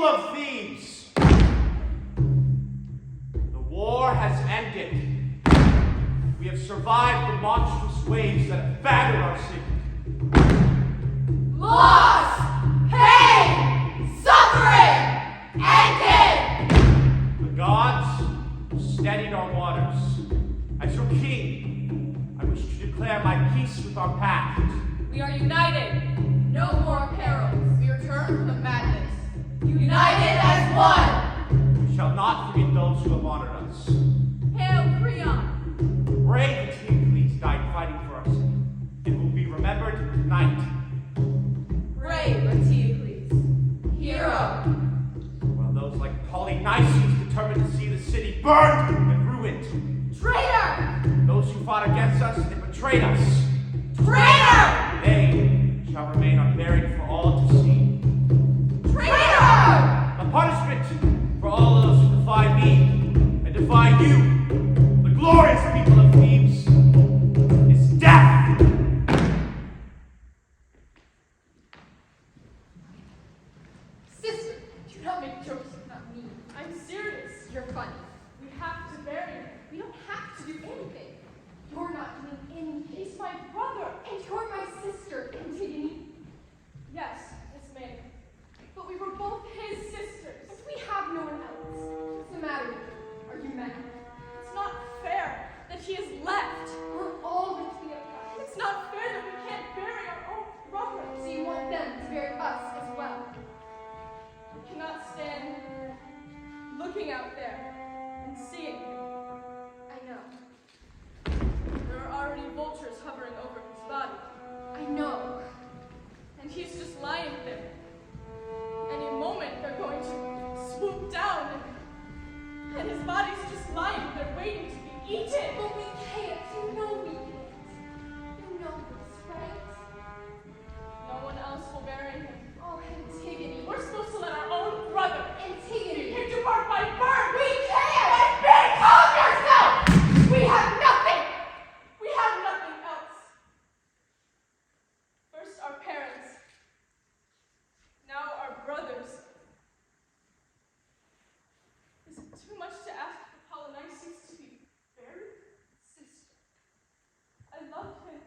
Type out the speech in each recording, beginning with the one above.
people of Thebes, the war has ended. We have survived the monstrous waves that have battered our city. Loss, pain, suffering, ended! The gods steadied our waters. As your king, I wish to declare my peace with our past. We are united. No more perils. We return from the madness. United as one. We shall not forget those who have honored us. Hail Creon. Brave Antigone died fighting for our city. It will be remembered tonight. Brave Antigone. Hero. While those like Polynices determined to see the city burned and ruined. Traitor! Those who fought against us and betrayed us. Traitor! They shall remain unburied for all to see. Traitor! A punishment for all those who defy me and defy you, the glorious people of Thebes, is death! Sister, do not make jokes about me. I'm serious. You're funny. We have to bury him. We don't have to do anything. You're not doing anything. He's my brother. And you're my sister, Antigone. Yes, Miss May. But we were both his sisters. And we have no one else. What's the matter with you? Are you mad? It's not fair that he is left. We're all going to be upset. It's not fair that we can't bury our own brother. So you want them to bury us as well? I cannot stand looking out there and seeing him. I know. There are already vultures hovering over his body. I know. And he's just lying there. Any moment they're going to swoop down and his body's just lying there waiting to be eaten. But we can't. You know we can't. You know this, right? No one else will bury him. Oh, Antigone. We're supposed to let our own brother, Antigone, be picked apart by birds. We can't! And calm yourself! We have nothing! We have nothing else. First our parents. Now our brothers. Is it too much to ask for Polynices to be buried? Sister. I loved him.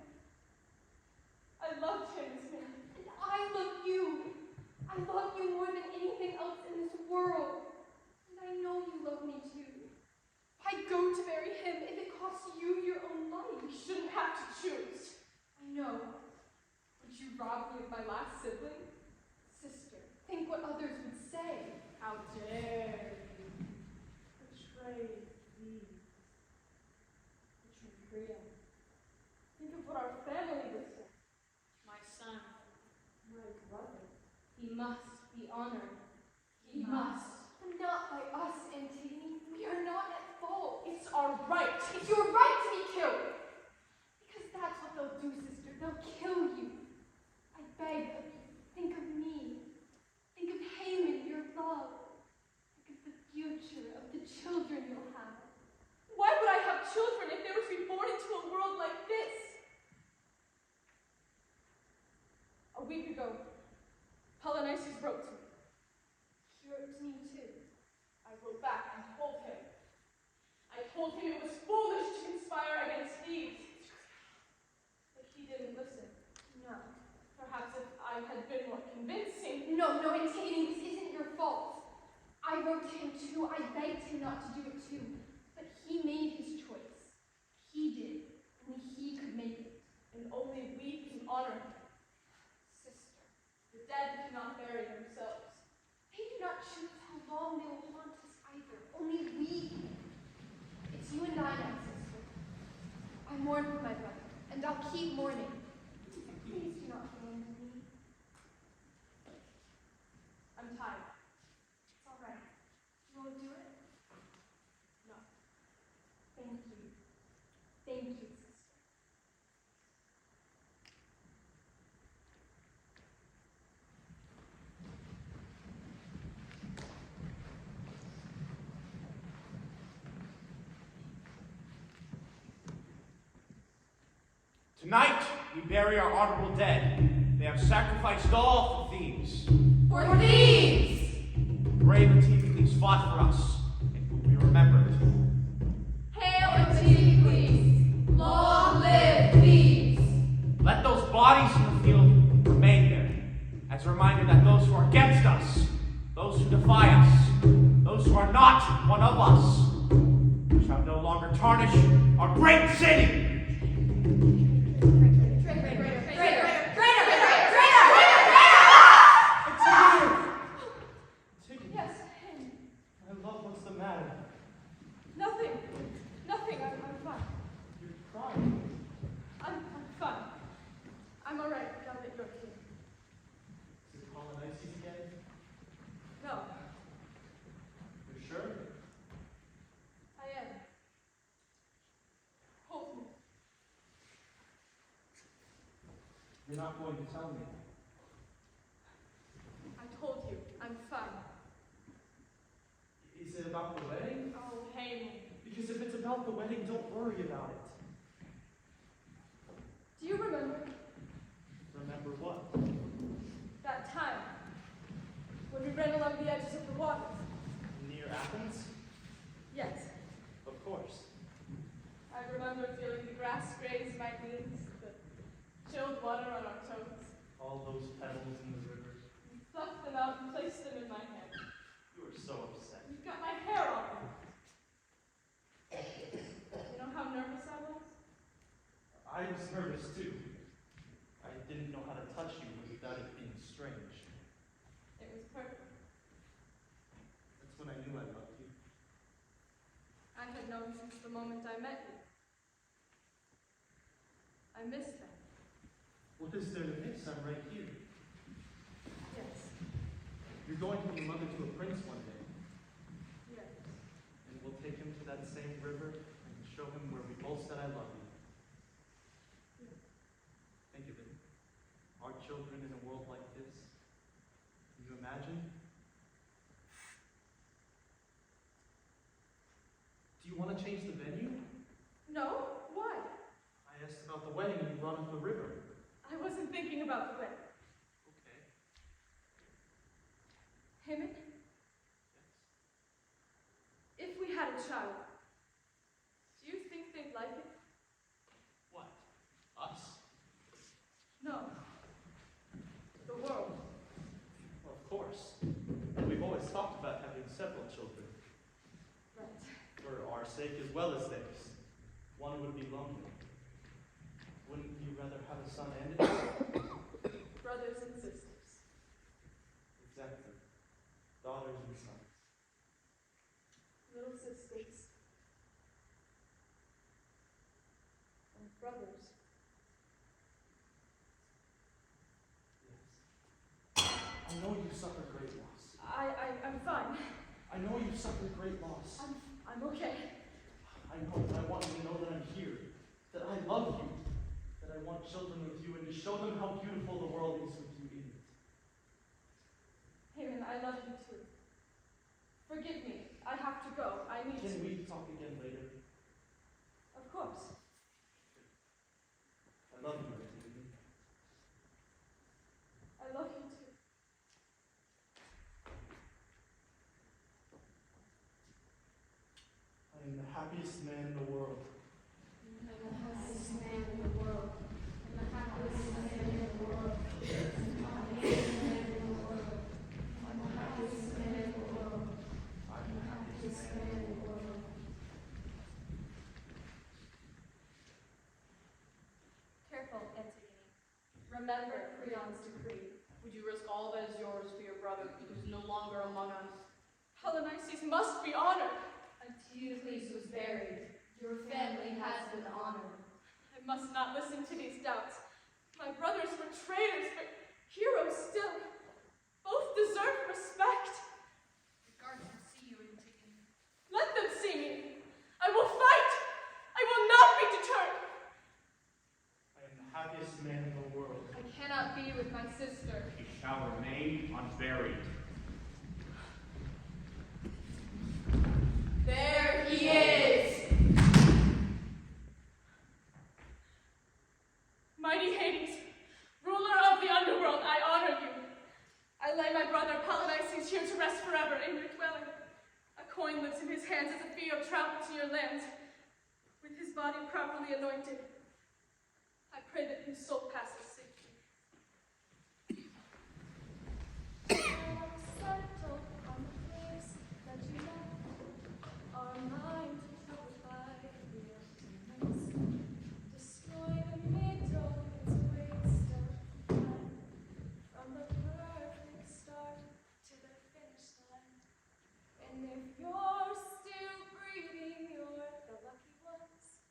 I loved him, Miss May. And I love you. I love you more than anything else in this world. And I know you love me too. I'd go to bury him if it costs you your own life. You shouldn't have to choose. I know. Would you rob me of my last sibling? Sister, think what others would say. How dare you betray me? Betray Creon. Think of what our family would say. My son, my brother. He must be honored. He must. But not by us, Antigone. We are not at fault. It's our right. It's your right to be killed. Because that's what they'll do, sister. They'll kill you. I beg of you, think of me. Think of Haman, your love. Think of the future of the children you'll have. Why would I have children if they were to be born into a world like this? A week ago, Polynices wrote to me. He wrote to me too. I wrote back and told him. I told him it was foolish to conspire against Thebes. But he didn't listen. No. Perhaps if I had been more convincing. No, Antigone, this isn't your fault. I wrote to him too. I begged him not to do it too. But he made his choice. He did. Only he could make it. And only we can honor him. Sister, the dead cannot bury themselves. They do not choose how long they will haunt us either. Only we can. It's you and I now, sister. I mourn for my brother, and I'll keep mourning. Please do not abandon me. I'm tired. It's all right. You won't do it? No. Thank you. Thank you, sister. Tonight, we bury our honorable dead. They have sacrificed all for Thebes. For Thebes! brave Antigone fought for us, and whom we remembered. Hail Antigone! Long live Thebes! Let those bodies in the field remain there, as a reminder that those who are against us, those who defy us, those who are not one of us, shall no longer tarnish our great city. Yes, him. My love, what's the matter? Nothing. Nothing. I'm fine. You're crying. I'm fine. I'm all right now that you're here. Is it colonizing again? No, You're sure? I am. Hold me. You're not going to tell me. I told you, I'm fine. Is it about the wedding? Oh, Haman. Because if it's about the wedding, don't worry about it. Do you remember Remember what? that time when we ran along the edges of the water? Near Athens? Yes. Of course. I remember feeling the grass graze my knees, the chilled water on our toes. All those petals in the river. You plucked them out and placed them in my hand. You were so upset. You got my hair on them. You know how nervous I was? I was nervous too. I didn't know how to touch you without it being strange. It was perfect. That's when I knew I loved you. I had known since the moment I met you. I missed that. What is there to miss? I'm right here. Yes. You're going to be mother to a prince one day. Yes. And we'll take him to that same river and show him where we both said I love you. Think of it. Our children in a world like this. Can you imagine? Do you want to change the venue? No? Why? I asked about the wedding and you brought up the river. I wasn't thinking about the wedding. Okay. Haman, Yes. if we had a child, do you think they'd like it? What? Us? No. The world. Well, of course. We've always talked about having several children. Right. For our sake as well as theirs. One would be lonely. Wouldn't you rather have a son and a daughter? Brothers and sisters. Exactly. Daughters and sons. Little sisters. And brothers. Yes. I know you suffered great loss. I'm fine. I know you suffered great loss. I'm okay. I know, but I want you to know that I'm here. That I love you. That I want children with you and to show them how beautiful the world is with you in it. Haman, I love you too. Forgive me. I have to go. I need Can to. we talk again later? Of course. I love you, Antigone. I love you too. I am the happiest man in the world. I'm the happiest man in the world. I'm the happiest man in the world. I'm the happiest man in the world. I'm the happiest man in the world. I'm the happiest man in the world. Careful, Antigone. Remember Creon's decree. Would you risk all that is yours for your brother, who is no longer among us? Polynices must be honored. Antigone was buried. Your family has been honored. I must not listen to these doubts. My brothers were traitors, but heroes still. Both deserve respect. The guards will see you, Antigone. Let them see me. I will fight. I will not be deterred. I am the happiest man in the world. I cannot be with my sister. He shall remain unburied. There he is. Mighty Hades, ruler of the underworld, I honor you. I lay my brother Polynices here to rest forever in your dwelling. A coin lives in his hands as a fee of travel to your land. With his body properly anointed, I pray that his soul passes safely. Settled on the place that you left, our minds are troubled by the emptiness. Destroy the middle, it's a waste of time. From the perfect start to the finish line. And if you're still breathing, you're the lucky ones.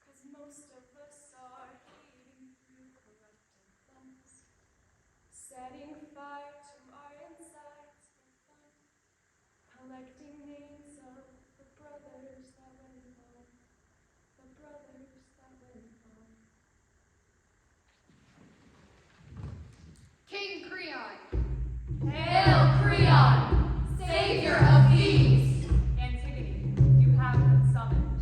'Cause most of us are eating through corrupted lungs. Setting fire to our insides for fun. Collecting names of the brothers that went home. The brothers that went home. King Creon. Hail, Creon, savior of thieves. Antigone, you have been summoned.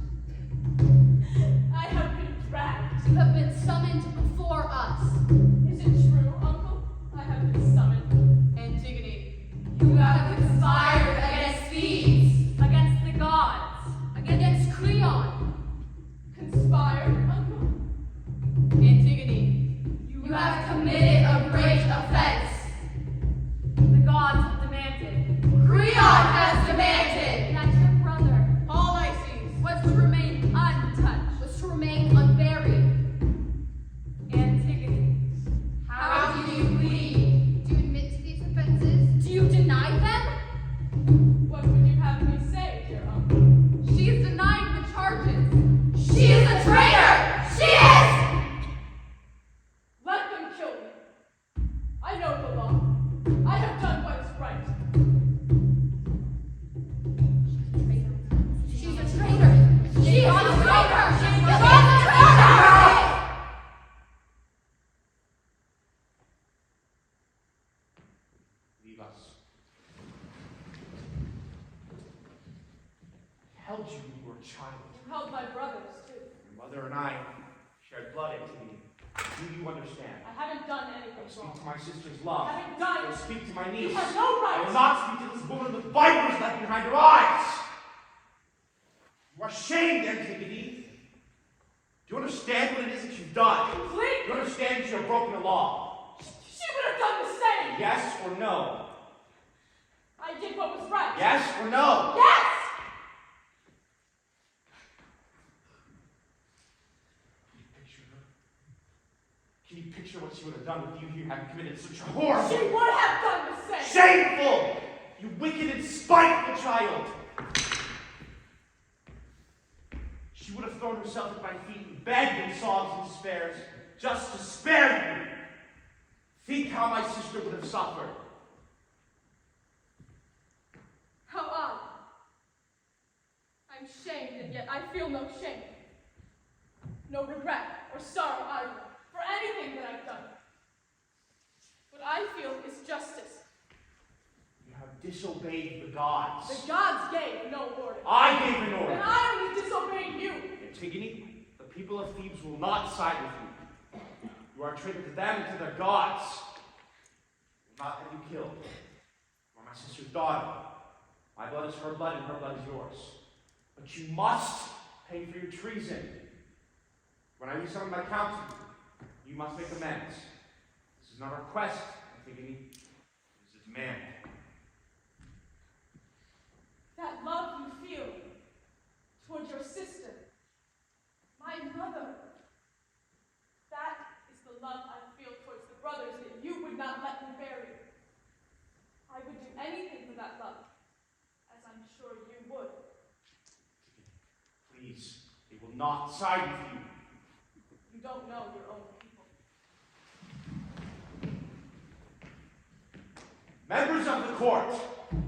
I have been dragged. You have been summoned before us. Is it true, uncle? I have been summoned. Antigone, you have conspired against thieves, Against the gods. against Creon. Conspired, uncle? Antigone, you have committed a great offense. The gods have demanded Creon has demanded that your brother Pollices was to remain untouched. was to remain unburied. Antigone, How do you plead? Do you admit to these offenses? Do you deny them? what would you have me say, dear uncle? She is denying the charges. She is a traitor! She is! Let them kill me. I know the law. I have done what is right. She's a traitor! She is a traitor! She's a traitor! Leave us. I held you when you were a child. You held my brothers, too. Your mother and I shared blood into me. Do you understand? I haven't done I anything will speak wrong. to my sister's I love. haven't I done. will speak to my You niece. have no I will right. not speak to this woman with the vipers left behind her eyes. You are shamed, Antigone. Do you understand what it is that you've done? Do Please. you understand that you have broken the law? She would have done the same. Yes or no? I did what was right. Yes or no? Yes. Can you picture her? Can you picture what she would have done with you if you hadn't committed such a horrible, She would have done the same. shameful, you wicked and spiteful child? She would have thrown herself at my feet and begged in sobs and despairs just to spare you. Think how my sister would have suffered. How odd. I'm shamed, and yet I feel no shame. No regret or sorrow either for anything that I've done. What I feel is justice. You have disobeyed the gods. The gods gave no order. I gave an And order. I only disobeyed you. Antigone, the people of Thebes will not side with you. You are a traitor to them and to their gods. I will not have you killed. You are my sister's daughter. My blood is her blood and her blood is yours. But you must pay for your treason. When I resummon my council, you must make amends. This is not a request, Antigone. It is a demand. That love you feel toward your sister, my mother, that is the love I feel towards the brothers that you would not let me bury. I would do anything for that love, as I'm sure you would. Please, they will not side with you. You don't know your own people. Members of the court,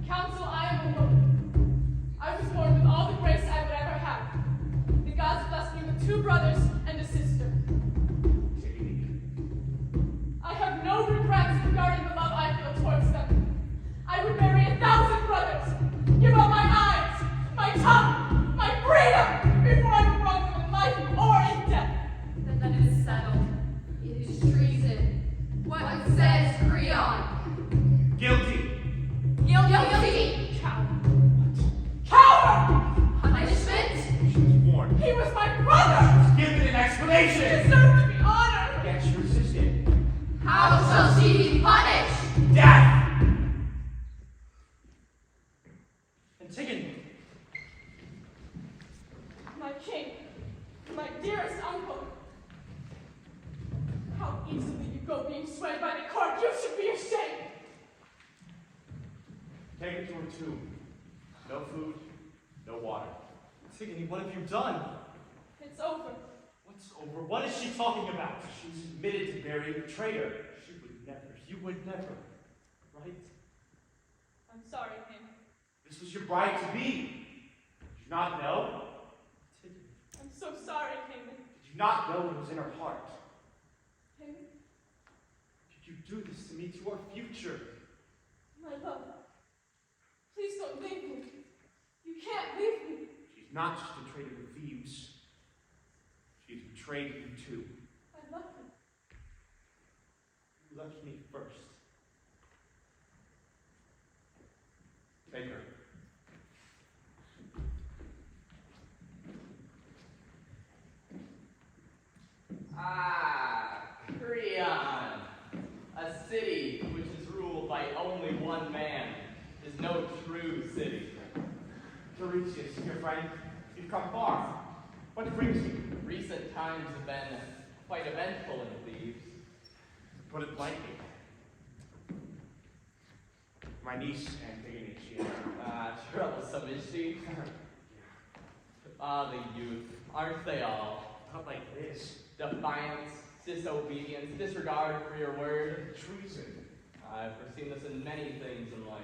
Counsel, I am a woman. I was born with all the grace I would ever have. The gods blessed me with 2 brothers and a sister. I have no regrets regarding the love I feel towards them. I would marry 1,000 brothers, give up my eyes, my tongue, my freedom, before I would wrong them in life or in death. Then it is settled. It is treason. What says Creon? guilty. Guilty. easily you go being swayed by the court. You should be ashamed. Take her to her tomb. No food, no water. Antigone, what have you done? It's over. What's over? What is she talking about? She's admitted to burying the traitor. She would never. You would never. Right? I'm sorry, King. This was your bride to be. Did you not know? Antigone. I'm so sorry, King. Did you not know what was in her heart? King, Did you do this to me, to our future? my love. Please don't leave me. You can't leave me. She's not just a traitor to thieves. She's betrayed you too. I love you. You left me first. Take her. Ah, Creon. A city which is ruled by only one man is no true city. Tiresias, your friend, you've come far. What brings you? Recent times have been quite eventful in Thebes. Put it lightly. My niece, Antigone, she Troublesome is she? Ah, the youth, aren't they all? not like this. Defiance, disobedience, disregard for your word. Treason. I've foreseen this in many things in life.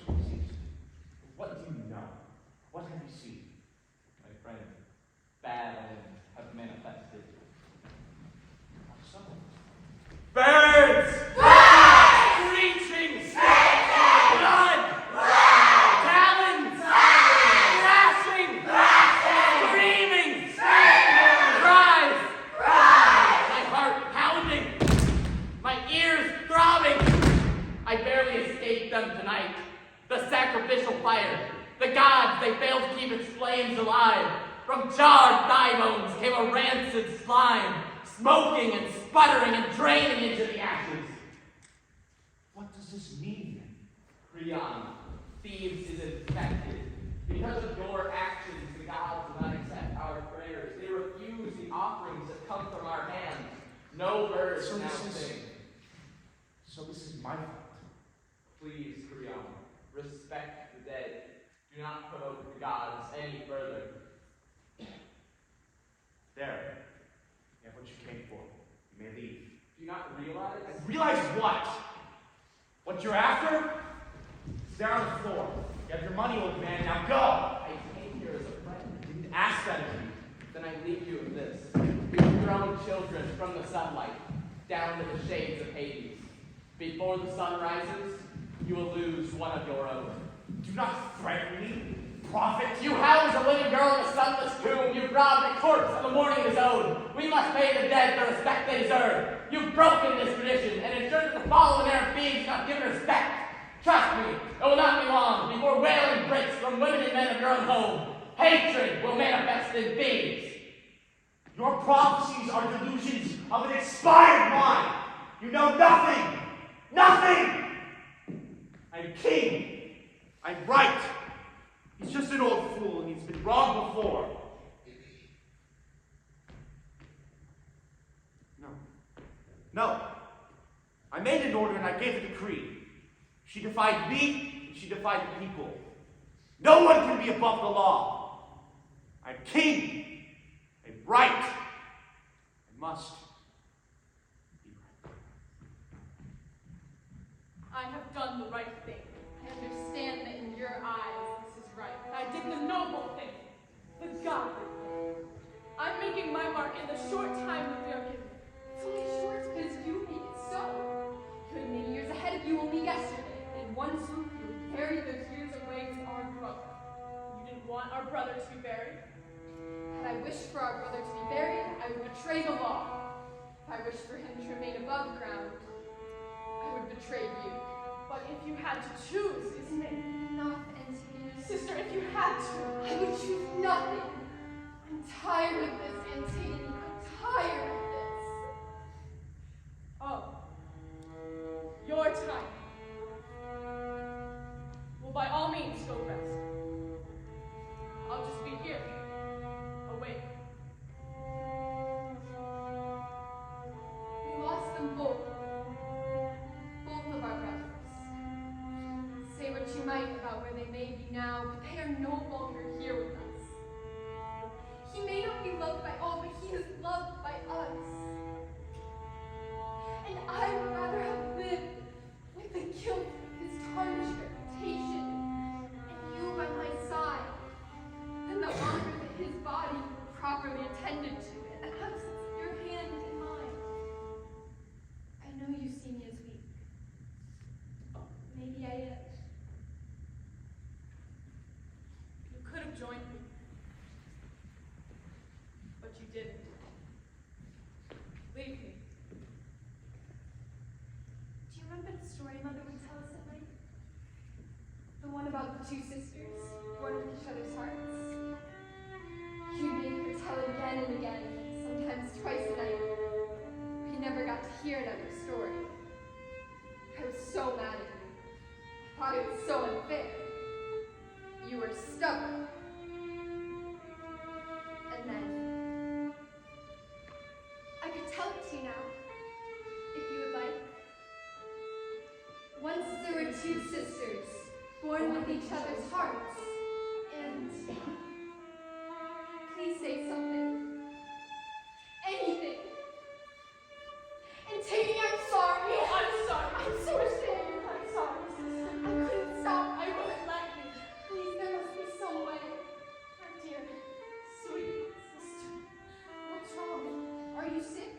Tiresias, what do you know? What have you seen? My friend, bad omens have manifested. So, Birds! Screeching! Blood! Talons! Thrashing! Screaming! Cries! My heart pounding! My ears throbbing! I barely escaped them tonight. The sacrificial fire. The gods, they failed to keep its flames alive. From charred thigh bones came a rancid slime, smoking and sputtering and draining into the ashes. what does this mean? Creon, Thebes is infected. Because of your actions, the gods do not accept our prayers. They refuse the offerings that come from our hands. No birds So now this is- sing. So this is my fault. Please, Creon, respect the dead. Do not provoke the gods any further. There. You have what you came for. You may leave. Do you not realize? Realize what? What you're after? It's there on the floor. You have your money, old man. Now go! I came here as a friend. I didn't ask that of you. Then I leave you with this. You've thrown children from the sunlight down to the shades of Hades. Before the sun rises, you will lose one of your own. Do not threaten me, prophet. You house a living girl in a sunless tomb. You've robbed a corpse on the morning of his own. We must pay the dead the respect they deserve. You've broken this tradition and ensured that the fallen air beings not given respect. Trust me, it will not be long before wailing breaks from women and men of your own home. Hatred will manifest in Thebes. Your prophecies are delusions of an expired mind. You know nothing. Nothing. I'm king. I'm right. He's just an old fool and he's been wrong before. No. I made an order and I gave a decree. She defied me and she defied the people. No one can be above the law. I'm king. I'm right. I must be right. I have done the right thing. I understand that in your eyes this is right. I did the noble thing, the godly thing. I'm making my mark in the short time that we are given. It's only short because you made it so. You had many years ahead of you only yesterday. In one swoop, you carried those years away with our brother. You didn't want our brother to be buried. Had I wished for our brother to be buried, I would betray the law. If I wished for him to remain above ground, I would betray you. But if you had to choose, isn't it? Enough, Antigone. Sister, if you had to. I would choose nothing. I'm tired of this, Antigone. I'm tired of this. Oh. Your time. Well, by all means, go rest. I'll just be here, awake. both of our brothers. Say what you might about where they may be now, but they are no longer here with us. He may not be loved by all, but he is loved by us. And I would rather have lived with the guilt of his tarnished reputation and you by my side than the honor that his body properly attended to in the absence of your hand in mine. I know you see me as weak. Maybe I am. You could have joined me, but you didn't. Leave me. Do you remember the story Mother would tell us at night? The one about the two sisters, born with each other's hearts. You made her tell it again and again, sometimes twice a night. We never got to hear another story. I was so mad at you. I thought it was so unfair. You were stubborn. And then, I could tell it to you now, if you would like. Once there were two sisters, born with each other's hearts, and please say something. Anything. Antigone, I'm sorry. I'm sorry. I'm so ashamed. I'm sorry, sister. I couldn't stop. I wouldn't let me. Please, there must be some way. My dear, sweet sister. What's wrong? Are you sick?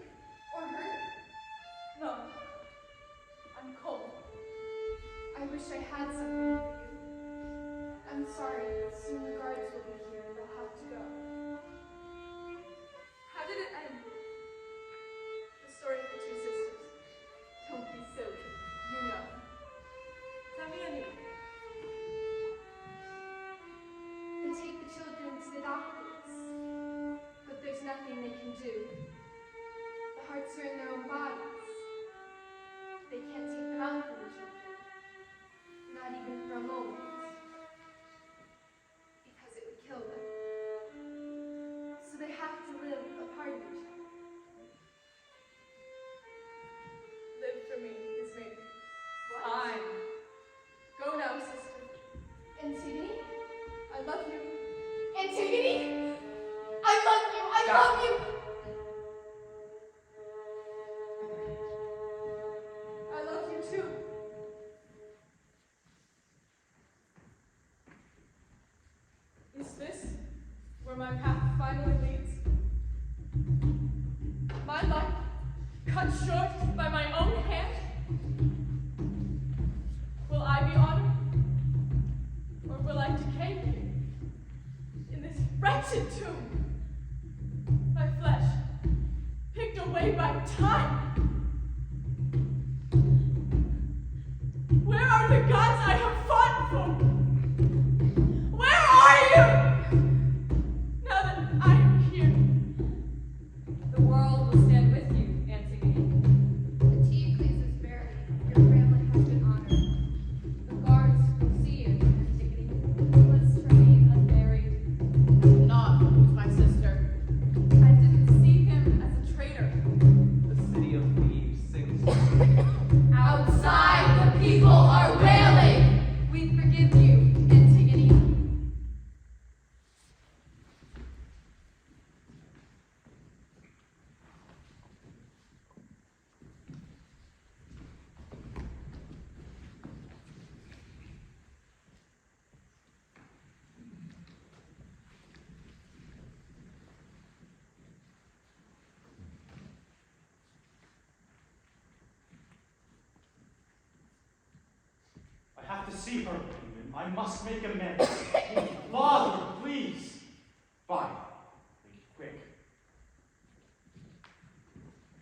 Or hurt? No. I'm cold. I wish I had something for you. I'm sorry. Soon the guards will be here and they'll have to go. How did it end? The story of the two sisters. Don't be silly. You know. Tell me anything. They take the children to the doctors, but there's nothing they can do. The hearts are in their own bodies. They can't take them out from the children, not even for a moment, because it would kill them. So they have to live apart of each other. Live for me, his maiden. What? Time. Go now, sister. Antigone, I love you. Antigone, I love you. I love you. I love you too. Is this where my path finally leads? My life cut short by my own hand? Will I be honored? Or will I decay here? In this wretched tomb? My flesh picked away by time? Where are the gods I have fought for? Where are you? Now that I am here. The world will stand with you, Antigone. Eccles is buried. Your family has been honored. The guards will see you, Antigone. Let's remain unburied. Not with my sister. I didn't see him as a traitor. The city of leaves sings. Outside, the people are wailing. We forgive you, Antigone. I have to see her. I must make amends. Father, please. Fine. Make it quick.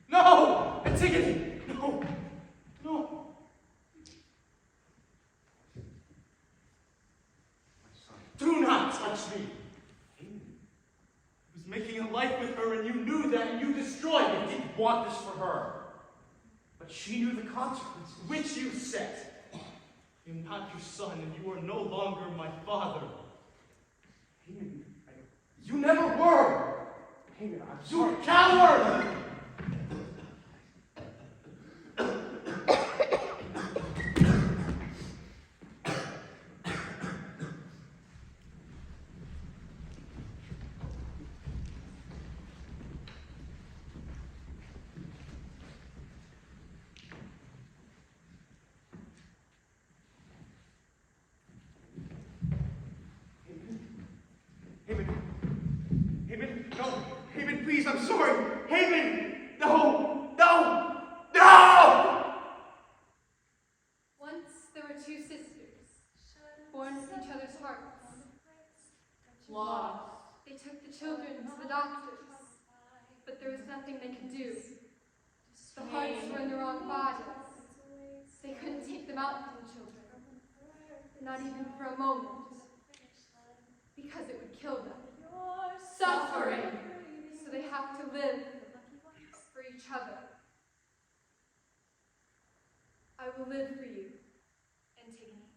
No! Antigone! No! No! My son. Do not touch me. I was making a life with her, and you knew that, and you destroyed I it. didn't want this for her. But she knew the consequences. Which you set. I am not your son, and you are no longer my father. Haman, you never were! Haman, I'm You sorry. coward! I'm sorry. Haven! No! No! No! Once there were two sisters, born with each other's hearts. Lost. They took the children to the doctors, but there was nothing they could do. The hearts were in the wrong bodies. They couldn't take them out from the children, not even for a moment, because it would kill them. Suffering. So they have to live for each other. I will live for you, Antigone.